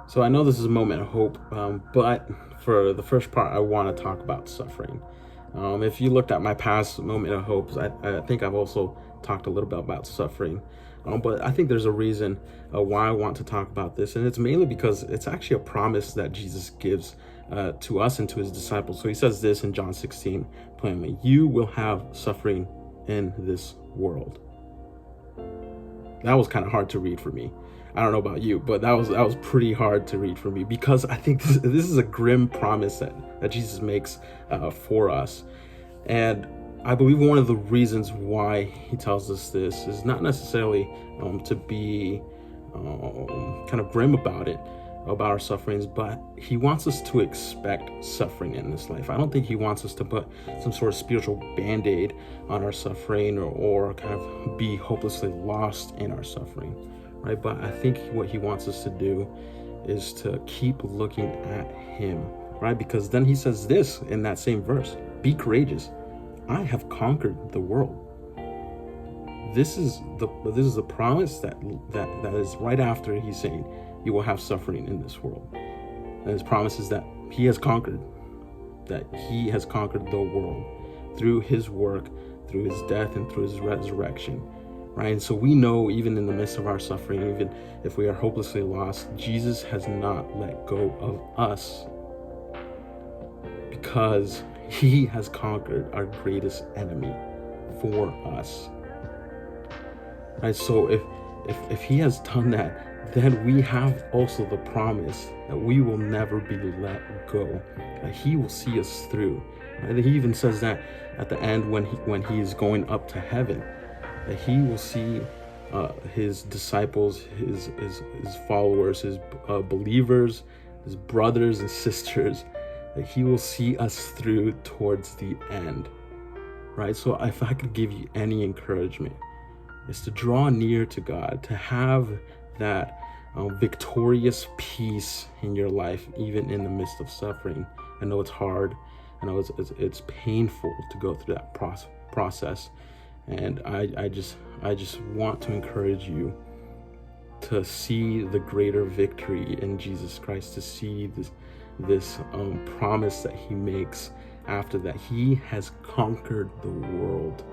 So I know this is a moment of hope, but for the first part, I want to talk about suffering. If you looked at my past moment of hopes, I think I've also talked a little bit about suffering. But I think there's a reason why I want to talk about this, and it's mainly because it's actually a promise that Jesus gives to us and to his disciples. So he says this in John 16 plainly: "You will have suffering in this world." That was kind of hard to read for me. I don't know about you, but that was pretty hard to read for me, because I think this is a grim promise that Jesus makes for us. And I believe one of the reasons why he tells us this is not necessarily to be kind of grim about our sufferings, but he wants us to expect suffering in this life. I don't think he wants us to put some sort of spiritual band-aid on our suffering, or kind of be hopelessly lost in our suffering, right? But I think what he wants us to do is to keep looking at him, right? Because then he says this in that same verse: "Be courageous. I have conquered the world." This is the promise that is right after he's saying you will have suffering in this world. And his promise is that he has conquered the world through his work, through his death, and through his resurrection, right? And so we know, even in the midst of our suffering, even if we are hopelessly lost, Jesus has not let go of us, because he has conquered our greatest enemy for us, right? So if he has done that, then we have also the promise that we will never be let go, that he will see us through. And he even says that at the end, when he is going up to heaven, that he will see his disciples, his followers, his believers, his brothers and sisters, that he will see us through towards the end, right? So if I could give you any encouragement, it's to draw near to God, to have that victorious peace in your life, even in the midst of suffering. I know it's hard. I know it's painful to go through that process, and I just want to encourage you to see the greater victory in Jesus Christ, to see this promise that he makes after that he has conquered the world.